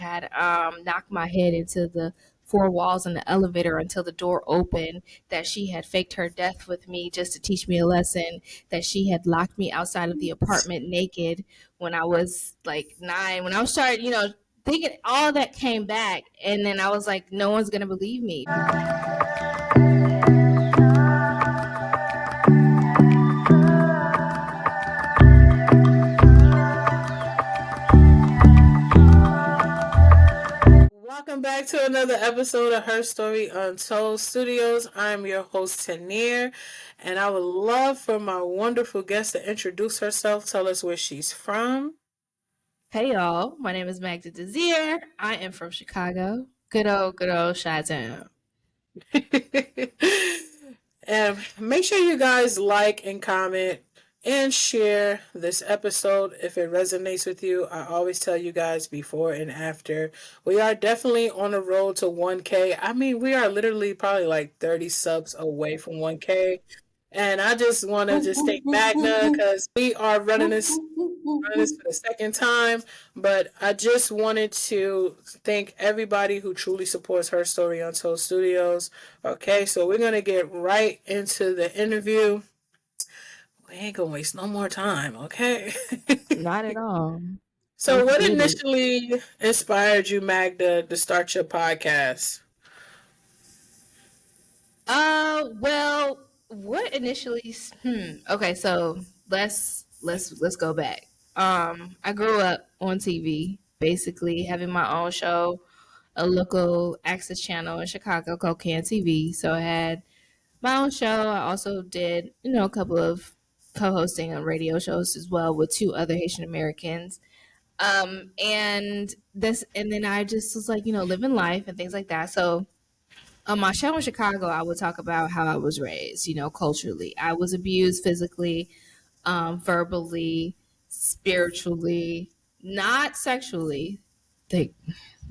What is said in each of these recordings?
had knocked my head into the four walls in the elevator until the door opened, that she had faked her death with me just to teach me a lesson, that she had locked me outside of the apartment naked when I was like 9, when I was starting, thinking all that came back. And then I was like, no one's going to believe me. Welcome back to another episode of HerrStory Untold Studios. I'm your host, Tanir, and I would love for my wonderful guest to introduce herself, tell us where she's from. Hey y'all, my name is Magda Desir. I am from Chicago. Good old Chi-Town. And make sure you guys like and comment and share this episode if it resonates with you. I always tell you guys before and after. We are definitely on the road to 1K. I mean, we are literally probably like 30 subs away from 1K. And I just want to just thank Magna because we are running this for the second time. But I just wanted to thank everybody who truly supports HerrStory Untold Studios. Okay, so we're going to get right into the interview. We ain't going to waste no more time, okay? Not at all. So, Let's what get it. initially inspired you, Magda, to start your podcast? Well, what initially? Okay, so let's go back. I grew up on TV, basically having my own show, a local access channel in Chicago called Can TV. So I had my own show. I also did, a couple of co-hosting on radio shows as well with two other Haitian Americans. And then I just was like, living life and things like that. So on my show in Chicago, I would talk about how I was raised, culturally. I was abused physically, verbally, spiritually, not sexually. Thank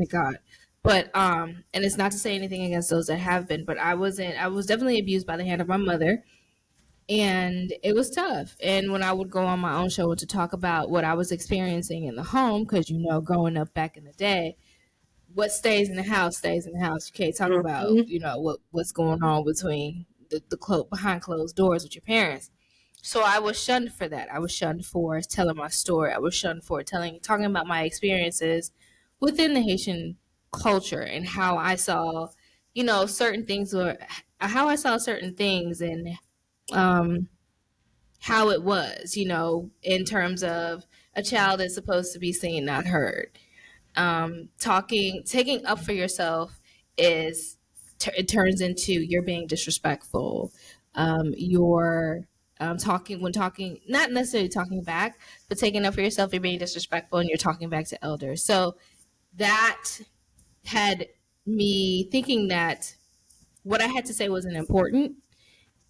God. But and it's not to say anything against those that have been, but I wasn't. I was definitely abused by the hand of my mother, and it was tough. And when I would go on my own show to talk about what I was experiencing in the home, because growing up back in the day, what stays in the house stays in the house. You can't talk about Mm-hmm. what's going on between the behind closed doors with your parents. So I was shunned for that. I was shunned for telling my story. I was shunned for talking about my experiences within the Haitian culture and how I saw, certain things, or how I saw certain things, and um, how it was, in terms of a child is supposed to be seen, not heard. Taking up for yourself is it turns into you're being disrespectful. You're talking, not necessarily talking back, but taking up for yourself, you're being disrespectful, and you're talking back to elders. So that had me thinking that what I had to say wasn't important,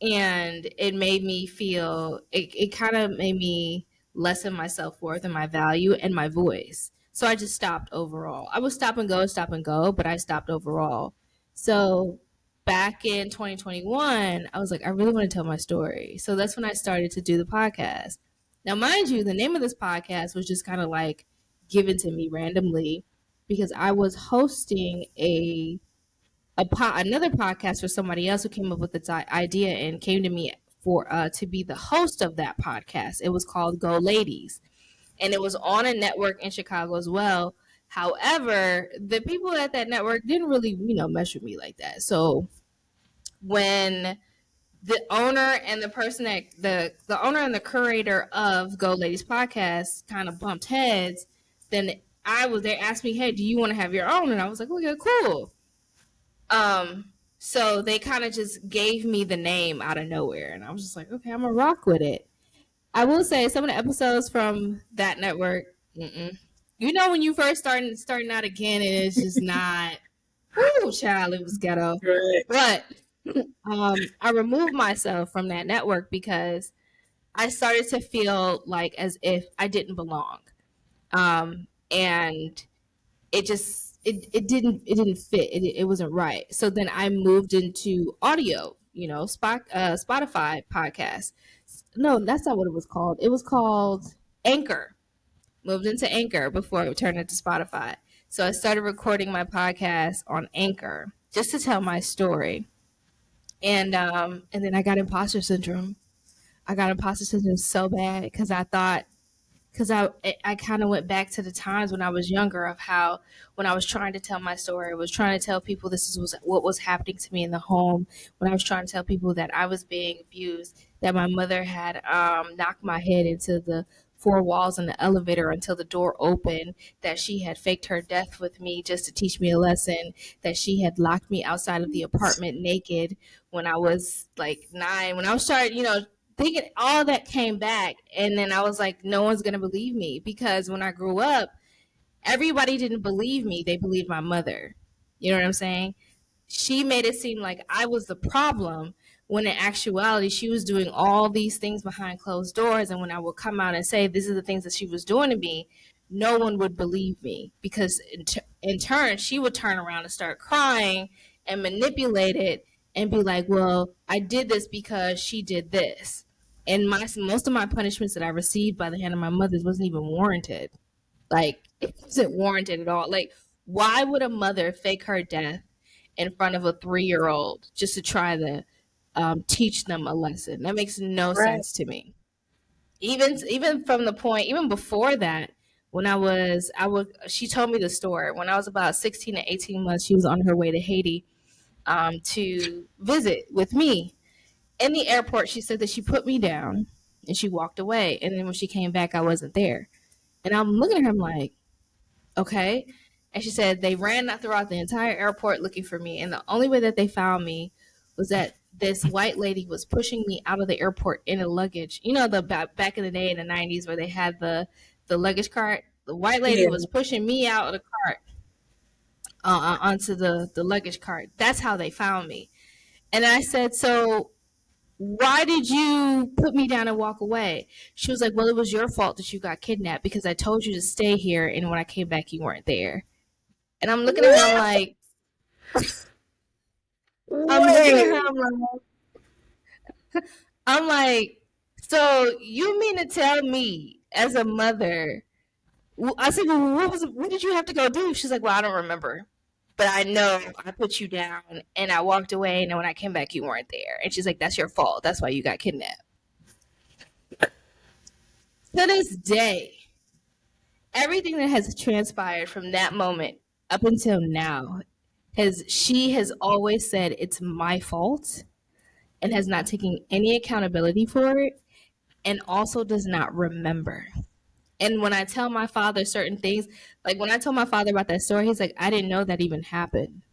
and it kind of made me lessen my self-worth and my value and my voice. So I just stopped overall. I would stop and go, but I stopped overall. So back in 2021, I was like, I really want to tell my story. So that's when I started to do the podcast. Now, mind you, the name of this podcast was just kind of like given to me randomly because I was hosting another podcast for somebody else who came up with this idea and came to me for to be the host of that podcast. It was called Go Ladies, and it was on a network in Chicago as well. However, the people at that network didn't really, mesh with me like that. So when the owner and the person that the owner and the curator of Go Ladies podcast kind of bumped heads, then they asked me, hey, do you want to have your own? And I was like, okay, cool. So they kind of just gave me the name out of nowhere, and I was just like, okay, I'm gonna rock with it. I will say some of the episodes from that network, when you first starting out again, and it's just not. Ooh, child, it was ghetto. Right. But I removed myself from that network because I started to feel like as if I didn't belong, and it didn't fit. It wasn't right. So then I moved into audio, Spotify podcast. No, that's not what it was called. It was called Anchor. Moved into Anchor before it turned into Spotify. So I started recording my podcast on Anchor just to tell my story. And then I got imposter syndrome. I got imposter syndrome so bad because I thought, because I kind of went back to the times when I was younger of how when I was trying to tell my story, I was trying to tell people was what was happening to me in the home. When I was trying to tell people that I was being abused, that my mother had knocked my head into the four walls in the elevator until the door opened, that she had faked her death with me just to teach me a lesson, that she had locked me outside of the apartment naked when I was like 9. When I was starting, thinking all that came back, and then I was like, no one's gonna believe me, because when I grew up, everybody didn't believe me, they believed my mother. You know what I'm saying? She made it seem like I was the problem, when in actuality she was doing all these things behind closed doors. And when I would come out and say this is the things that she was doing to me, no one would believe me, because in turn she would turn around and start crying and manipulate it and be like, well, I did this because she did this. And most of my punishments that I received by the hand of my mother wasn't even warranted. Like, it wasn't warranted at all. Like, why would a mother fake her death in front of a 3-year old just to try to teach them a lesson? That makes no Right. sense to me. Even from the point, even before that, when she told me the story. When I was about 16 to 18 months, she was on her way to Haiti to visit with me. In the airport, she said that she put me down and she walked away. And then when she came back, I wasn't there. And I'm looking at her, I'm like, okay. And she said they ran throughout the entire airport looking for me. And the only way that they found me was that this white lady was pushing me out of the airport in a luggage. You know, the back in the day in the 90s where they had the luggage cart. The white lady Yeah. was pushing me out of the cart onto the luggage cart. That's how they found me. And I said, so why did you put me down and walk away? She was like, well, it was your fault that you got kidnapped, because I told you to stay here. And when I came back, you weren't there. And I'm looking at her, What? I'm looking at Wait. her, I'm like, so you mean to tell me as a mother? I said, well, what did you have to go do? She's like, well, I don't remember, but I know I put you down and I walked away. And when I came back, you weren't there. And she's like, that's your fault. That's why you got kidnapped. To this day, everything that has transpired from that moment up until now, she has always said it's my fault and has not taken any accountability for it, and also does not remember. And when I tell my father certain things, like when I told my father about that story, he's like, I didn't know that even happened.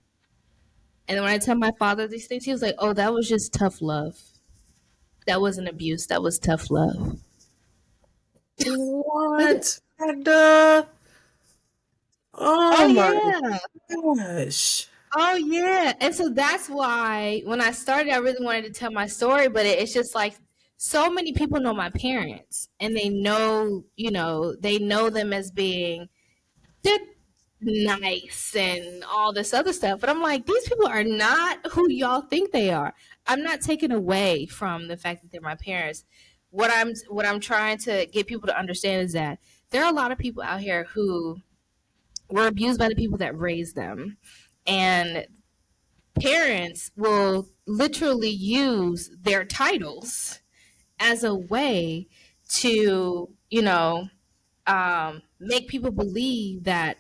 And when I tell my father these things, he was like, oh, that was just tough love. That wasn't abuse. That was tough love. What? Magda? Oh Oh, my yeah. gosh. Oh, yeah. And so that's why when I started, I really wanted to tell my story, but it's just like so many people know my parents, and they know, they know them as being, they're nice and all this other stuff. But I'm like, these people are not who y'all think they are. I'm not taking away from the fact that they're my parents. What I'm trying to get people to understand is that there are a lot of people out here who were abused by the people that raised them. And parents will literally use their titles as a way to, make people believe that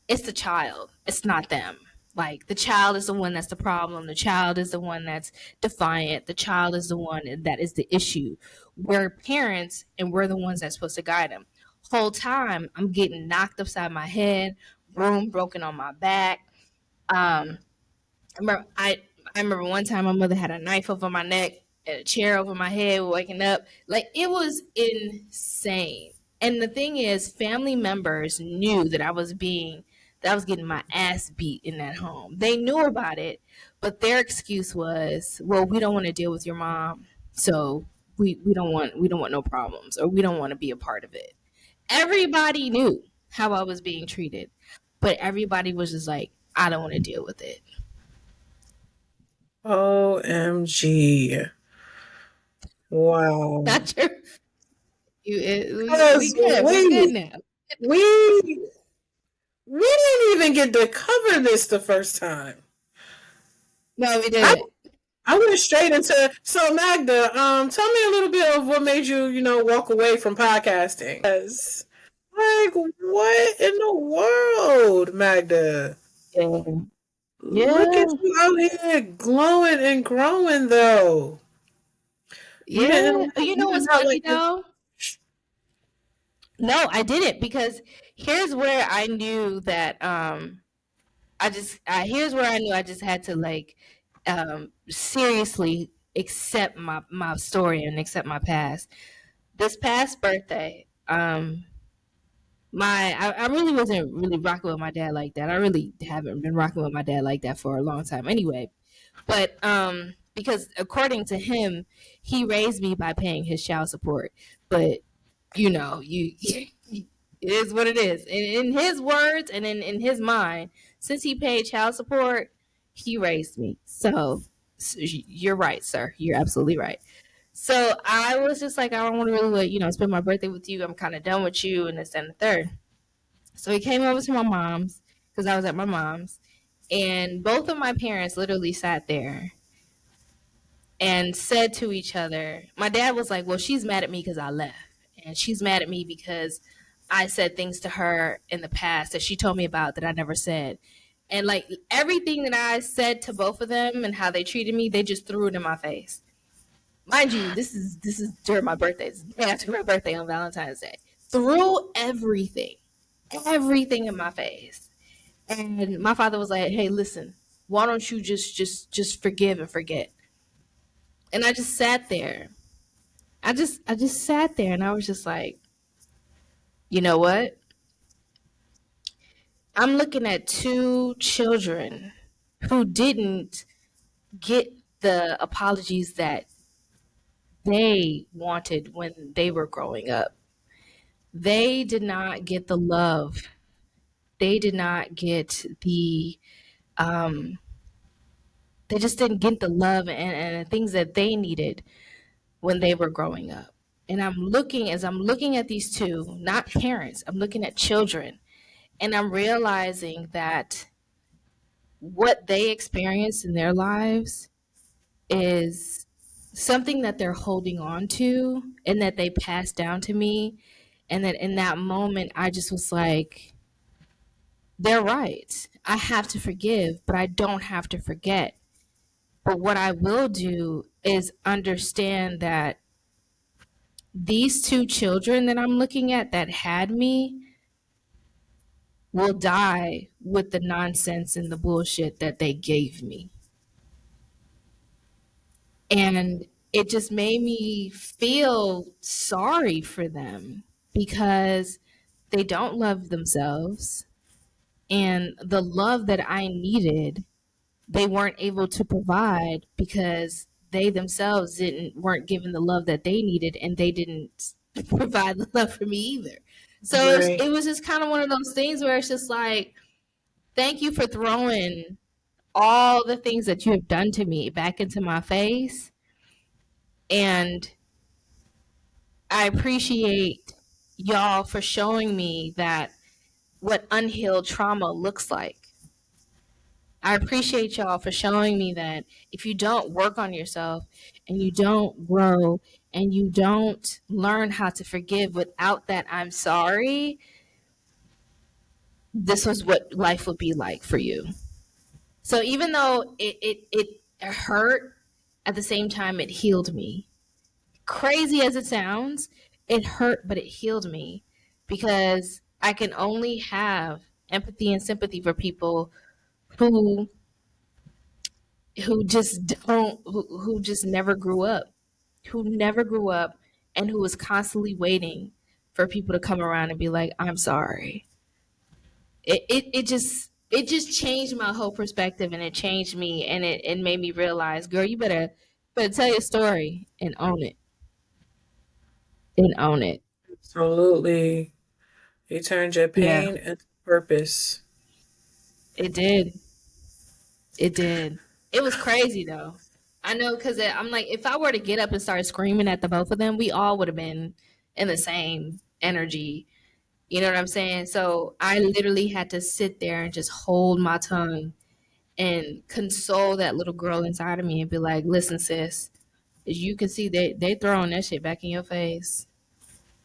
it's the child, it's not them. Like, the child is the one that's the problem. The child is the one that's defiant. The child is the one that is the issue. We're parents, and we're the ones that's supposed to guide them. Whole time, I'm getting knocked upside my head, broom broken on my back. I remember one time my mother had a knife over my neck and a chair over my head waking up. Like, it was insane. And the thing is, family members knew that I was getting my ass beat in that home. They knew about it, but their excuse was, well, we don't want to deal with your mom, so we don't want no problems, or we don't want to be a part of it. Everybody knew how I was being treated, but everybody was just like, I don't want to deal with it. OMG. Wow. Not your we Because good. We're good wait, now. we We didn't even get to cover this the first time. No, we I didn't. I went straight into so Magda. Tell me a little bit of what made you, walk away from podcasting. Yes. Like what in the world, Magda? Yeah. Look Yeah. at you out here glowing and growing, though. You Yeah. didn't. You You know did what's not funny like this. though? No, I didn't because here's where I knew that here's where I knew I just had to like seriously accept my story and accept my past. This past birthday, I really wasn't really rocking with my dad like that. I really haven't been rocking with my dad like that for a long time anyway. But because according to him, he raised me by paying his child support. But it is what it is. In his words and in his mind, since he paid child support, he raised me. So you're right, sir. You're absolutely right. So I was just like, I don't want to really, like, spend my birthday with you. I'm kind of done with you and this and the third. So he came over to my mom's because I was at my mom's, and both of my parents literally sat there and said to each other, my dad was like, well, she's mad at me because I left. And she's mad at me because I said things to her in the past that she told me about that I never said. And like everything that I said to both of them and how they treated me, they just threw it in my face. Mind you, this is during my birthday. It's after my birthday on Valentine's Day. Threw everything in my face. And my father was like, "Hey, listen, why don't you just forgive and forget?" And I just sat there. I just sat there and I was just like, "You know what? I'm looking at two children who didn't get the apologies that they wanted when they were growing up. They did not get the love. They did not get um they just didn't get the love and the things that they needed when they were growing up. And as I'm looking at these two, not parents, I'm looking at children, and I'm realizing that what they experienced in their lives is something that they're holding on to and that they passed down to me. And that in that moment, I just was like, they're right. I have to forgive, but I don't have to forget. But what I will do is understand that these two children that I'm looking at that had me will die with the nonsense and the bullshit that they gave me. And it just made me feel sorry for them because they don't love themselves. And the love that I needed, they weren't able to provide because they themselves didn't weren't given the love that they needed, and they didn't provide the love for me either. So Right. it was just kind of one of those things where it's just like, thank you for throwing all the things that you have done to me back into my face. And I appreciate y'all for showing me that what unhealed trauma looks like. I appreciate y'all for showing me that if you don't work on yourself and you don't grow and you don't learn how to forgive without that I'm sorry, this was what life would be like for you. So even though it hurt, at the same time, it healed me. Crazy as it sounds, it hurt, but it healed me because I can only have empathy and sympathy for people who who just don't who just never grew up, who never grew up, and who was constantly waiting for people to come around and be like, I'm sorry. It just changed my whole perspective, and it changed me, and it made me realize, girl, you better tell your story and own it. And own it. Absolutely. You turned your Yeah, pain into purpose. it did. It did. It was crazy though. I know because I'm like, if I were to get up and start screaming at the both of them, we all would have been in the same energy. You know what I'm saying? So I literally had to sit there and just hold my tongue and console that little girl inside of me and be like, listen, sis, as you can see, they throwing that shit back in your face.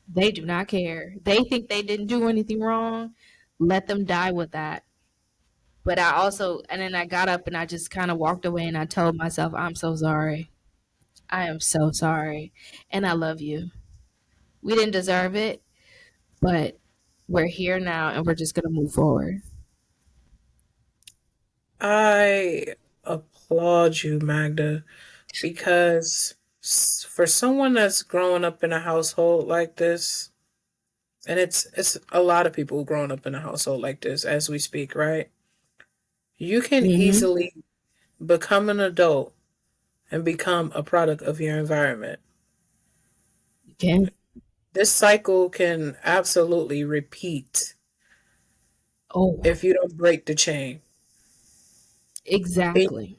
They do not care. They think they didn't do anything wrong. Let them die with that. But I also, and then I got up and I just kind of walked away and I told myself, I'm so sorry. I am so sorry. And I love you. We didn't deserve it, but we're here now and we're just going to move forward. I applaud you, Magda, because for someone that's growing up in a household like this, and it's a lot of people growing up in a household like this as we speak, right? You can Mm-hmm. easily become an adult and become a product of your environment. You can. This cycle can absolutely repeat Oh, if you don't break the chain. And exactly.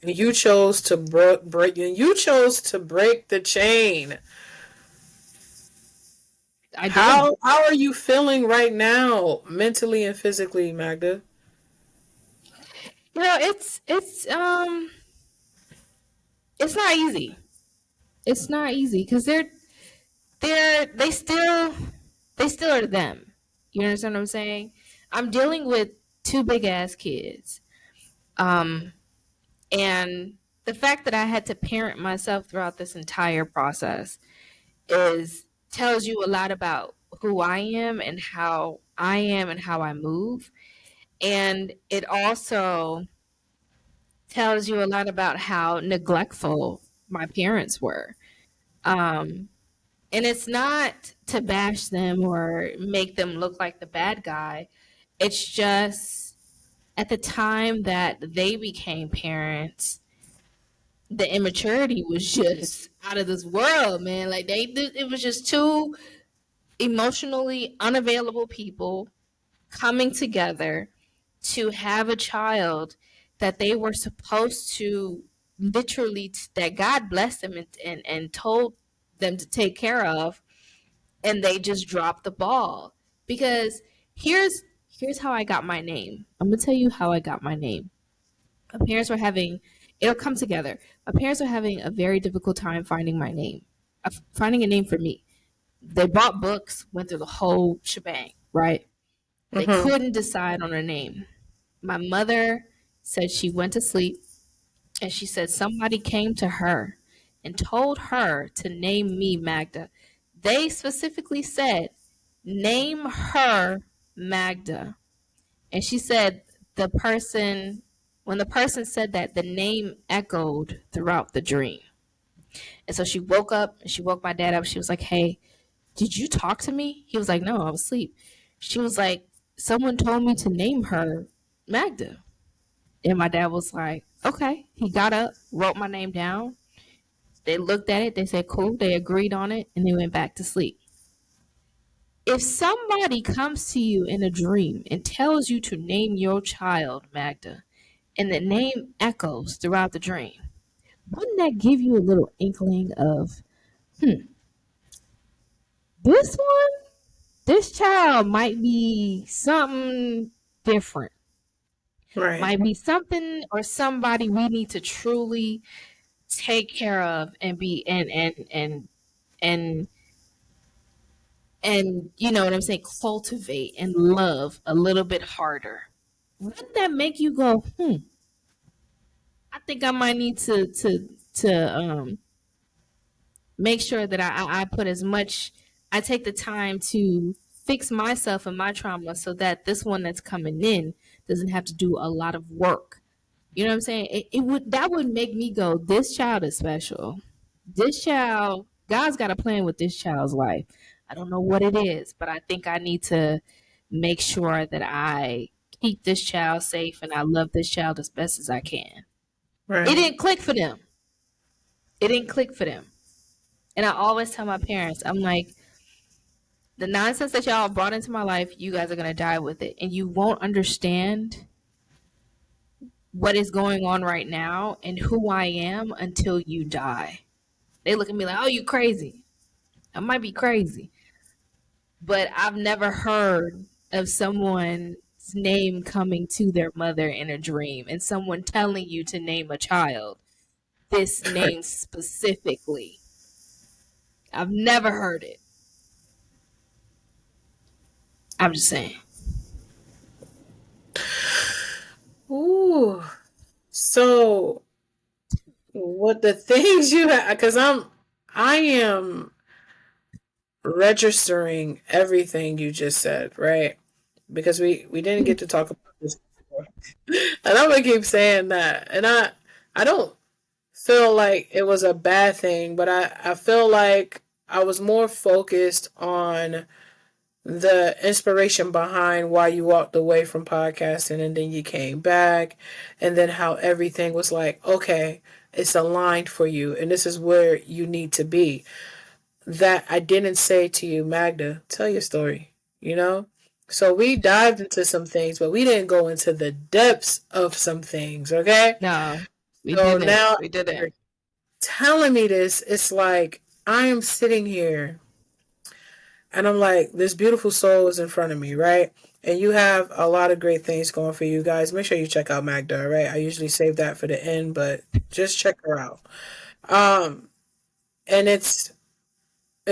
you chose to break. And you chose to break the chain. I did. How are you feeling right now, mentally and physically, Magda? It's not easy. It's not easy because they still they still are them. You understand what I'm saying? I'm dealing with two big ass kids. Um and the fact that I had to parent myself throughout this entire process is tells you a lot about who I am and how I am and how I move. And it also tells you a lot about how neglectful my parents were. Um, and it's not to bash them or make them look like the bad guy. It's just at the time that they became parents, the immaturity was just out of this world, man. Like it was just two emotionally unavailable people coming together to have a child that they were supposed to literally that God blessed them and told them to take care of, and they just dropped the ball. Because here's how I got my name. I'm gonna tell you how I got my name. My parents were having it'll come together. My parents were having a very difficult time finding my name, finding a name for me. They bought books, went through the whole shebang, right? They Mm-hmm. couldn't decide on a name. My mother said she went to sleep and she said somebody came to her and told her to name me Magda. They specifically said, name her Magda. And she said when the person said that, the name echoed throughout the dream. And so she woke up and she woke my dad up. She was like, hey, did you talk to me? He was like, no, I was asleep. She was like, someone told me to name her Magda. And my dad was like, okay. He got up, wrote my name down. They looked at it. They said, cool. They agreed on it. And they went back to sleep. If somebody comes to you in a dream and tells you to name your child Magda, and the name echoes throughout the dream, wouldn't that give you a little inkling of, this one, this child might be something different, Right. might be something or somebody we need to truly take care of and be and and you know what I'm saying, cultivate and love a little bit harder. Wouldn't that make you go, I think I might need to make sure that I put as much I take the time to fix myself and my trauma so that this one that's coming in doesn't have to do a lot of work. You know what I'm saying? It would that would make me go, this child is special. This child, God's got a plan with this child's life. I don't know what it is, but I think I need to make sure that I keep this child safe and I love this child as best as I can. It Right. didn't click for them. It didn't click for them. And I always tell my parents, I'm like, the nonsense that y'all brought into my life, you guys are going to die with it. And you won't understand what is going on right now and who I am until you die. They look at me like, oh, you crazy. I might be crazy. but I've never heard of someone's name coming to their mother in a dream and someone telling you to name a child this name specifically. I've never heard it. I'm just saying. Ooh. So what the things you have, because I am registering everything you just said, right? Because we didn't get to talk about this before. And I'm gonna keep saying that. And I don't feel like it was a bad thing, but I feel like I was more focused on the inspiration behind why you walked away from podcasting and then you came back, and then how everything was like, okay, it's aligned for you and this is where you need to be. That I didn't say to you, Magda, tell your story, you know? So we dived into some things, but we didn't go into the depths of some things, okay? No, we So didn't. now We didn't. you're telling me this, it's like I am sitting here and I'm like, this beautiful soul is in front of me, right? And you have a lot of great things going for you guys. Make sure you check out Magda, right? I usually save that for the end, but just check her out. Um, and it's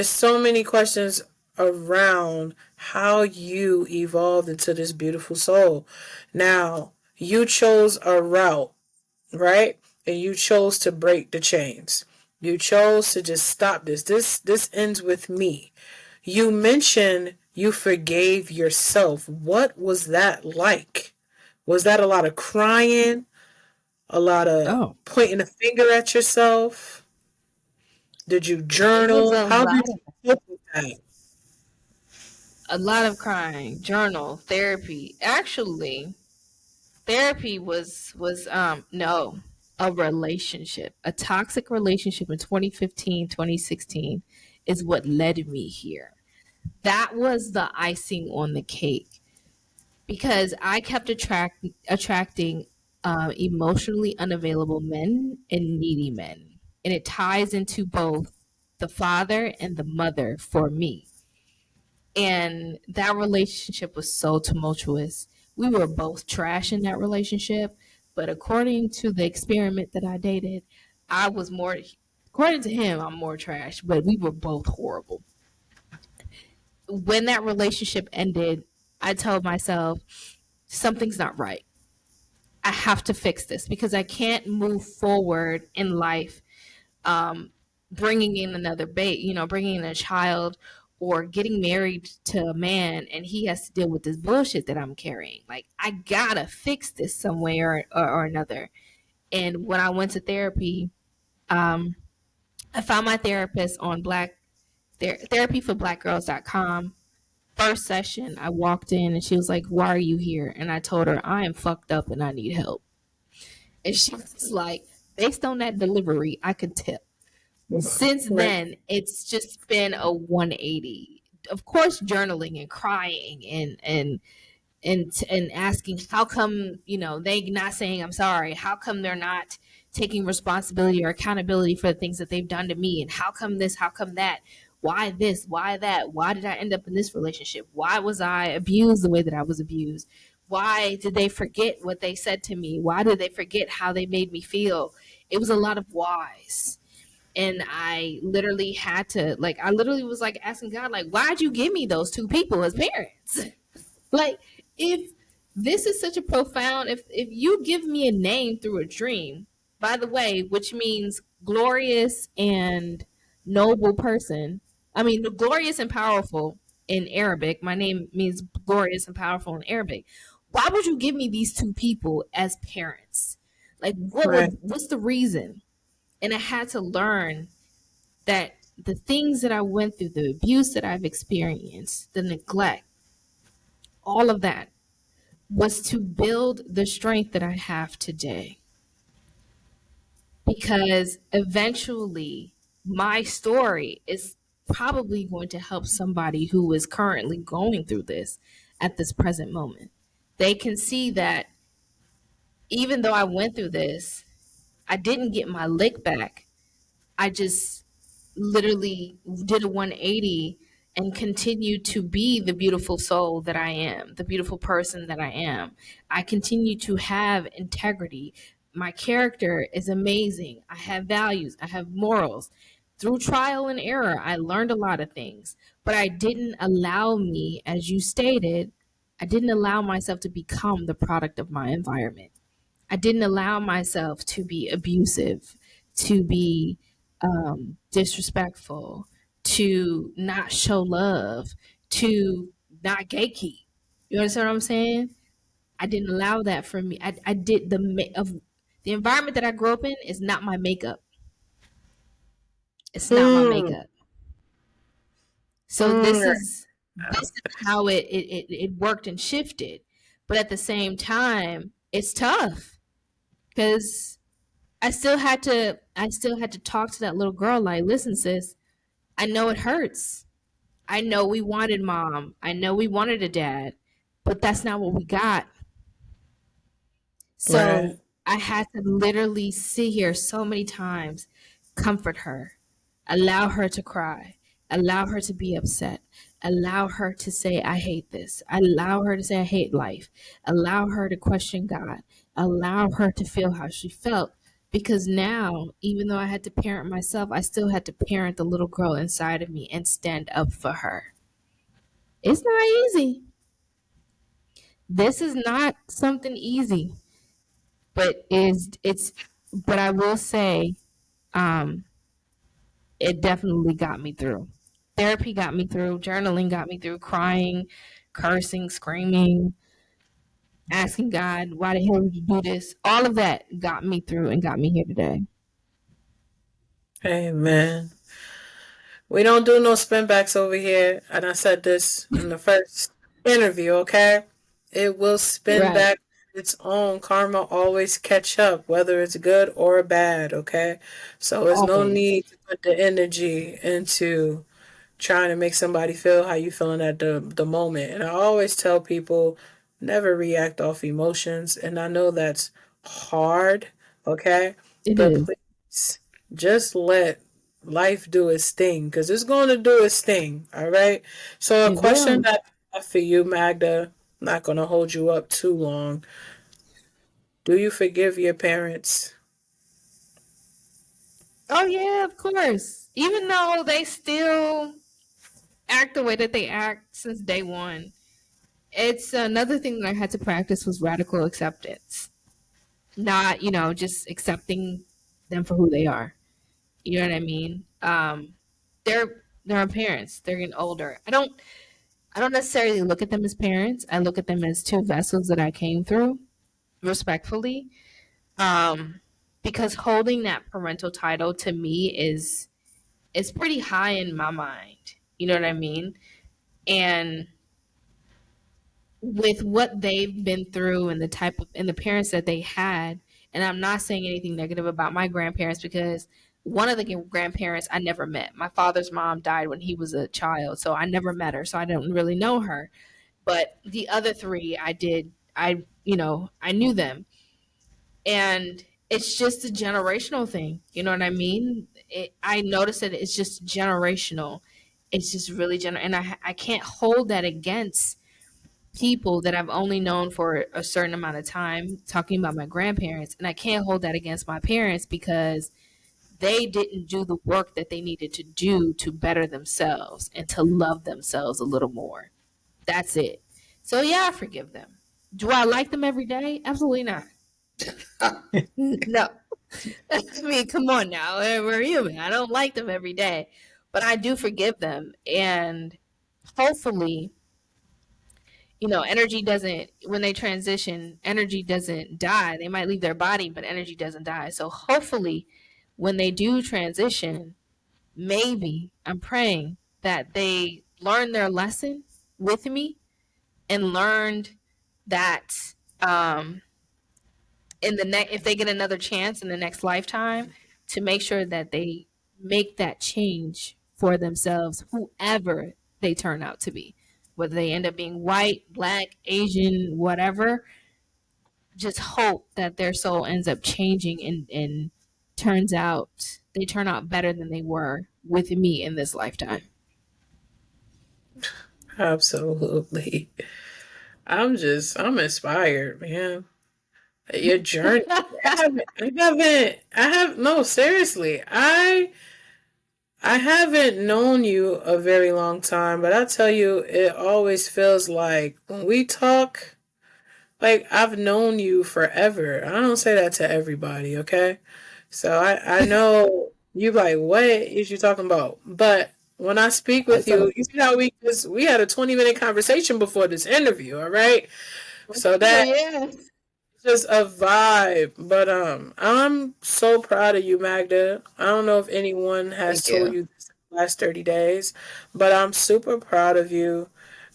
so many questions around how you evolved into this beautiful soul. Now, you chose a route, right? And you chose to break the chains. You chose to just stop this. This ends with me. You mentioned you forgave yourself. What was that like? Was that a lot of crying? A lot of Oh, pointing a finger at yourself? Did you it was journal? How did you cope with that? a lot of crying, journal, therapy. Actually, therapy was no, a relationship. A toxic relationship in 2015, 2016 is what led me here. That was the icing on the cake because I kept attracting emotionally unavailable men and needy men. And it ties into both the father and the mother for me. And that relationship was so tumultuous. We were both trash in that relationship. But according to the experiment that I dated, I was more, according to him, I'm more trash, but we were both horrible. When that relationship ended, I told myself, something's not right. I have to fix this because I can't move forward in life, um, bringing in another baby, bringing in a child or getting married to a man and he has to deal with this bullshit that I'm carrying. Like, I gotta fix this some way or another. And when I went to therapy, um, I found my therapist on therapyforblackgirls.com. First session, I walked in and she was like, "Why are you here?" And I told her, "I am fucked up and I need help." And she was like, based on that delivery, I could tell. Since Right. then, it's just been a 180. Of course, journaling and crying and asking how come they not saying I'm sorry. How come they're not taking responsibility or accountability for the things that they've done to me? And how come this? How come that? Why this? Why that? Why did I end up in this relationship? Why was I abused the way that I was abused? Why did they forget what they said to me? Why did they forget how they made me feel? It was a lot of whys. And I literally had to, like, I literally was like asking God, like, why'd you give me those two people as parents? Like, if this is such a profound, if you give me a name through a dream, by the way, which means glorious and noble person. I mean, the glorious and powerful in Arabic. My name means glorious and powerful in Arabic. Why would you give me these two people as parents? Like, Right. what's the reason? And I had to learn that the things that I went through, the abuse that I've experienced, the neglect, all of that was to build the strength that I have today. Because eventually, my story is probably going to help somebody who is currently going through this at this present moment. They can see that even though I went through this, I didn't get my lick back. I just literally did a 180 and continue to be the beautiful soul that I am, the beautiful person that I am. I continue to have integrity. My character is amazing. I have values, I have morals. Through trial and error, I learned a lot of things, but I didn't allow me, as you stated, I didn't allow myself to become the product of my environment. I didn't allow myself to be abusive, to be disrespectful, to not show love, to not gatekeep. You understand what I'm saying? I didn't allow that for me. I did of the environment that I grew up in is not my makeup. It's not my Mm, makeup. So mm. this is how it worked and shifted. But at the same time, it's tough because I still had to talk to that little girl like, listen, sis, I know it hurts. I know we wanted mom. I know we wanted a dad, but that's not what we got. Right. So I had to literally sit here so many times, comfort her, allow her to cry, allow her to be upset, allow her to say, I hate this, allow her to say, I hate life, allow her to question God, allow her to feel how she felt. Because now, even though I had to parent myself, I still had to parent the little girl inside of me and stand up for her. It's not easy. This is not something easy, but is it's but I will say, um, it definitely got me through. Therapy got me through, journaling got me through, crying, cursing, screaming, asking God, why the hell did you do this? All of that got me through and got me here today. Amen. We don't do no spin backs over here. And I said this in the first interview, okay? It will spin Right. back its own. Karma always catch up, whether it's good or bad, okay? So there's no Always. need to put the energy into trying to make somebody feel how you feeling at the moment. And I always tell people never react off emotions. And I know that's hard, okay? It But is. please just let life do its thing because it's going to do its thing, all right? So a It question will. that I have for you, Magda, I'm not going to hold you up too long. Do you forgive your parents? Oh yeah, of course. Even though they still act the way that they act since day one. It's another thing that I had to practice was radical acceptance. Not, just accepting them for who they are. You know what I mean? They're our parents. They're getting older. I don't necessarily look at them as parents. I look at them as two vessels that I came through, respectfully. Um, because holding that parental title to me is pretty high in my mind. You know what I mean? And with what they've been through and the type of and the parents that they had, and I'm not saying anything negative about my grandparents because one of the grandparents I never met. My father's mom died when he was a child, so I never met her, so I don't really know her. But the other three I did. I knew them. And it's just a generational thing. You know what I mean? I noticed that it's just generational. It's just really and I can't hold that against people that I've only known for a certain amount of time, talking about my grandparents, and I can't hold that against my parents because they didn't do the work that they needed to do to better themselves and to love themselves a little more. That's it. So yeah, I forgive them. Do I like them every day? Absolutely not. No. I mean, come on now. We're human. I don't like them every day, but I do forgive them. And hopefully, energy doesn't, when they transition, energy doesn't die. They might leave their body, but energy doesn't die. So hopefully, when they do transition, maybe I'm praying that they learn their lesson with me and learned that um, in the next, if they get another chance in the next lifetime, to make sure that they make that change for themselves, whoever they turn out to be, whether they end up being white, black, Asian, whatever. Just hope that their soul ends up changing and they turn out better than they were with me in this lifetime. Absolutely. I'm inspired, man. Your journey. No, seriously. I haven't known you a very long time, but I tell you, it always feels like when we talk, like I've known you forever. I don't say that to everybody, okay? So I know you like, what is you talking about? But when I speak with So, you see how we had a 20-minute conversation before this interview, all right? So oh, that yes. just a vibe. But I'm so proud of you, Magda. I don't know if anyone has Thank told you. you this in the last 30 days, but I'm super proud of you.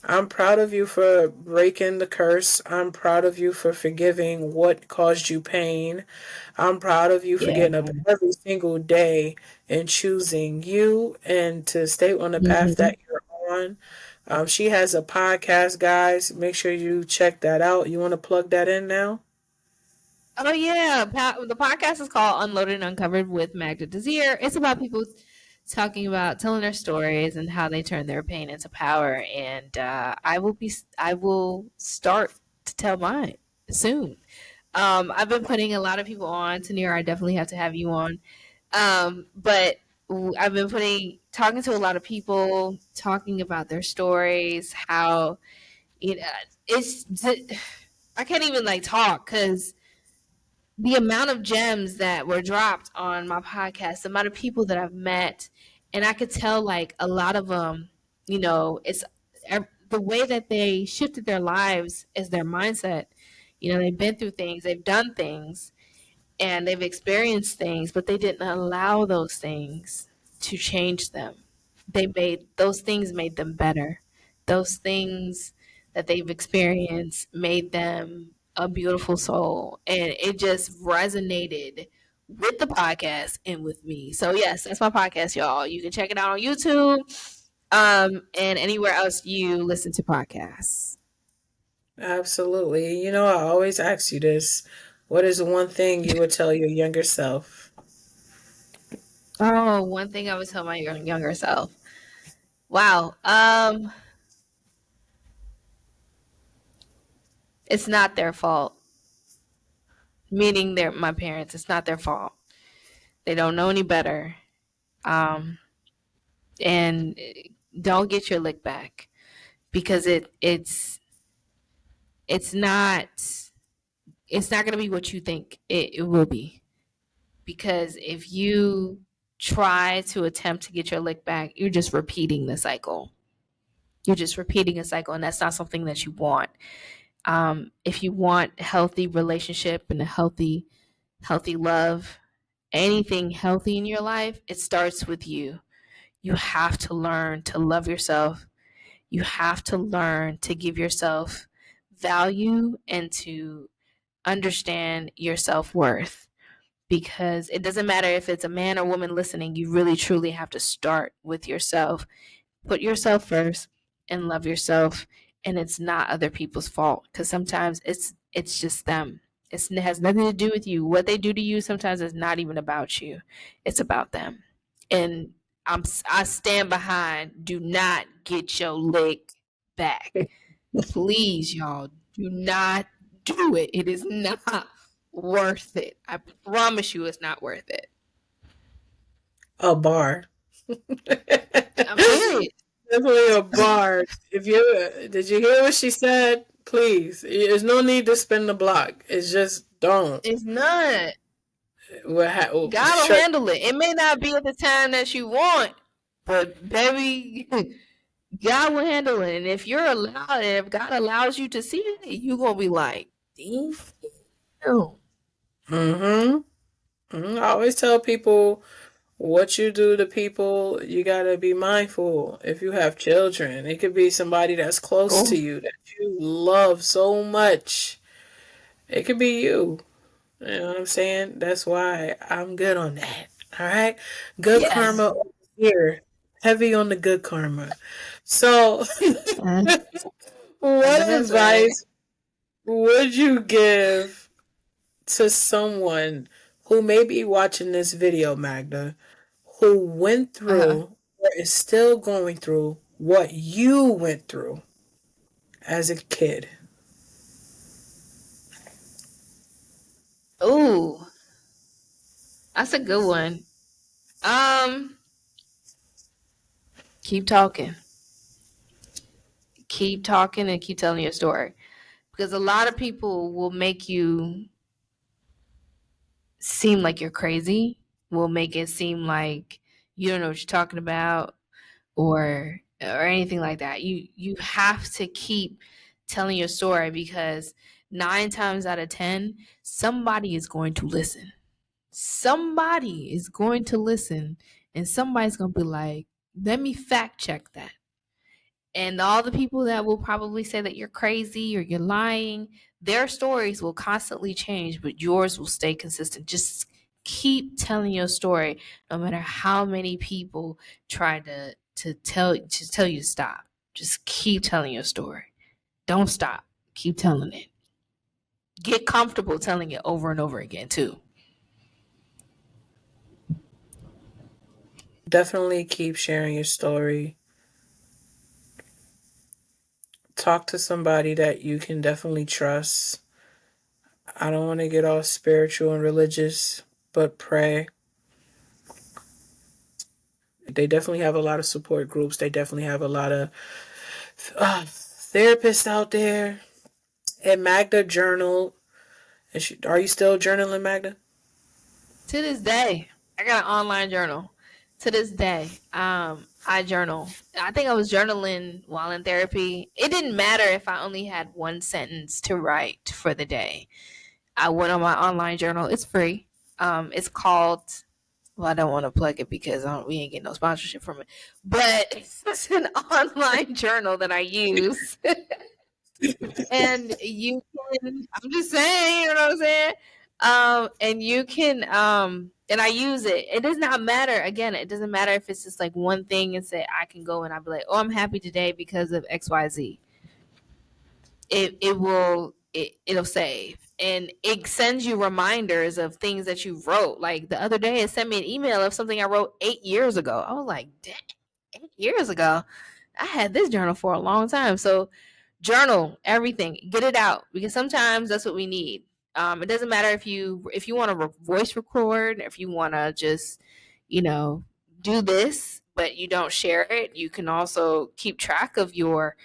I'm proud of you for breaking the curse. I'm proud of you for forgiving what caused you pain. I'm proud of you for Yeah. getting up every single day and choosing you and to stay on the path Hmm. that you're on. She has a podcast, guys. Make sure you check that out. You want to plug that in now? Oh yeah, the podcast is called Unloaded and Uncovered with Magda Desir. It's about people talking about telling their stories and how they turn their pain into power. And I will start to tell mine soon. I've been putting a lot of people on. Tanir, I definitely have to have you on. But I've been talking to a lot of people, talking about their stories, how you know it's. I can't even like talk because the amount of gems that were dropped on my podcast, the amount of people that I've met, and I could tell like a lot of them, it's the way that they shifted their lives is their mindset. They've been through things, they've done things, and they've experienced things, but they didn't allow those things to change them. Those things made them better. Those things that they've experienced made them a beautiful soul. And it just resonated with the podcast and with me. So yes, that's my podcast, y'all. You can check it out on YouTube, and anywhere else you listen to podcasts. Absolutely. You know, I always ask you this. What is the one thing you would tell your younger self? Oh, one thing I would tell my younger self. Wow. It's not their fault. Meaning they're my parents. It's not their fault. They don't know any better. Um, and don't get your lick back because it's not it's not going to be what you think it will be. Because if you try to attempt to get your lick back, you're just repeating the cycle. You're just repeating a cycle, and that's not something that you want. If you want healthy relationship and a healthy love, anything healthy in your life, it starts with you. You have to learn to love yourself. You have to learn to give yourself value and to understand your self worth. Because it doesn't matter if it's a man or woman listening, you really truly have to start with yourself. Put yourself first and love yourself, and it's not other people's fault because sometimes it's just them. It has nothing to do with you. What they do to you sometimes is not even about you. It's about them. And I stand behind. Do not get your leg back, please, y'all. Do not do it. It is not worth it. I promise you, it's not worth it. A bar. I'm serious. Definitely a bar. If you did you hear what she said? Please, there's no need to spin the block. It's just don't. It's not. God will Shut. handle it. It may not be at the time that you want, but baby, God will handle it. And if you're allowed, if God allows you to see it, you're gonna be like, damn. Mm-hmm. I always tell people what you do to people, you gotta be mindful. If you have children, it could be somebody that's close to Oh, you that you love so much. It could be you. You know what I'm saying? That's why I'm good on that. All right. Good yes. karma over here. Heavy on the good karma. So, I what know that's right. advice would you give to someone who may be watching this video, Magda, who went Uh-huh. through or is still going through what you went through as a kid. Ooh, that's a good one. Um, keep talking. Keep talking and keep telling your story. Because a lot of people will make you seem like you're crazy, will make it seem like you don't know what you're talking about or anything like that. You have to keep telling your story because 9 times out of 10 somebody is going to listen. Somebody is going to listen and somebody's going to be like, "Let me fact check that." And all the people that will probably say that you're crazy or you're lying, their stories will constantly change, but yours will stay consistent. Just keep telling your story, no matter how many people try to tell you to stop. Just keep telling your story. Don't stop. Keep telling it. Get comfortable telling it over and over again too. Definitely keep sharing your story. Talk to somebody that you can definitely trust. I don't want to get all spiritual and religious, but pray. They definitely have a lot of support groups. They definitely have a lot of therapists out there. And Magda journal. Are you still journaling, Magda? To this day, I got an online journal. To this day, I journal. I think I was journaling while in therapy. It didn't matter if I only had one sentence to write for the day. I went on my online journal. It's free. It's called. Well, I don't want to plug it because we ain't getting no sponsorship from it. But it's an online journal that I use. And you can, I'm just saying, you know what I'm saying? And you can and I use it. It does not matter. Again, it doesn't matter if it's just like one thing and say I can go and I'll be like, "Oh, I'm happy today because of XYZ." It'll save. And it sends you reminders of things that you wrote. Like the other day it sent me an email of something I wrote 8 years ago. I was like, "Dang, 8 years ago. I had this journal for a long time." So journal everything, get it out because sometimes that's what we need. It doesn't matter if you want to voice record, if you want to just you know do this but you don't share it. You can also keep track of your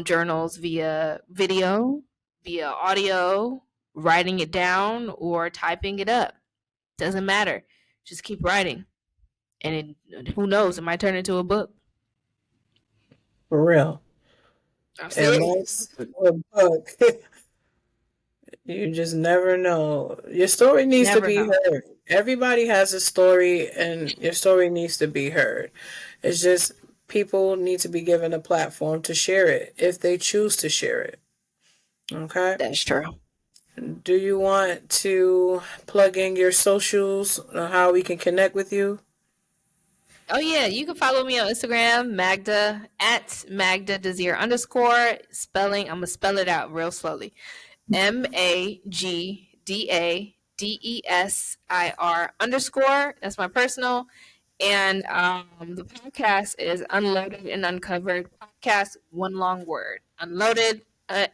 journals via video, via audio, writing it down or typing it up. Doesn't matter, just keep writing and who knows, it might turn into a book. For real. I'm It might serious. be a book. You just never know. Your story needs to Never be know. heard. Everybody has a story, and your story needs to be heard. It's just people need to be given a platform to share it if they choose to share it. Okay? That's true. Do you want to plug in your socials, how we can connect with you? Oh yeah, you can follow me on Instagram, Magda at Magda Desir underscore spelling. I'm gonna spell it out real slowly. MAGDADESIR underscore. That's my personal. And the podcast is Unloaded and Uncovered podcast. One long word. Unloaded. UNLOADED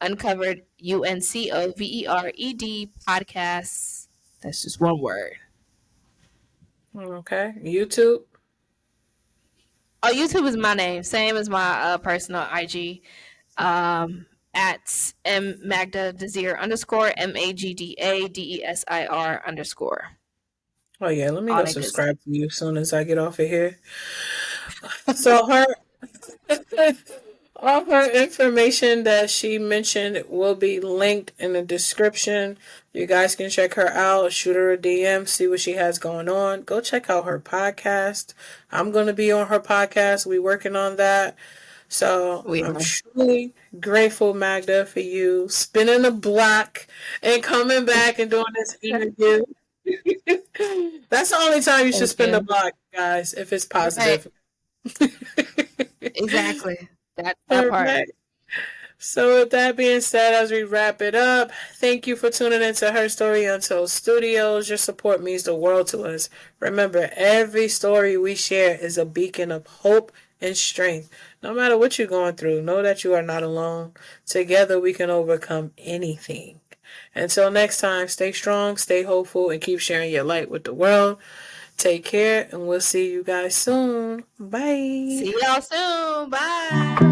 Uncovered UNCOVERED podcast. That's just one word. Okay. YouTube? Oh, YouTube is my name, same as my personal IG. Um, at Magda Desir underscore MAGDADESIR underscore. Oh, yeah. Let me All go that good stuff. subscribe to you as soon as I get off of here. So, her. All her information that she mentioned will be linked in the description. You guys can check her out, shoot her a DM, see what she has going on. Go check out her podcast. I'm going to be on her podcast. We working on that. So We I'm are. truly grateful, Magda, for you spinning the block and coming back and doing this interview. That's the only time you should Thank spin the you. block, guys, if it's Right. positive. Exactly. That All part. right. So, with that being said, as we wrap it up, thank you for tuning into Her Story Untold Studios. Your support means the world to us. Remember, every story we share is a beacon of hope and strength. No matter what you're going through, know that you are not alone. Together, we can overcome anything. Until next time, stay strong, stay hopeful, and keep sharing your light with the world. Take care, and we'll see you guys soon. Bye. See y'all soon. Bye.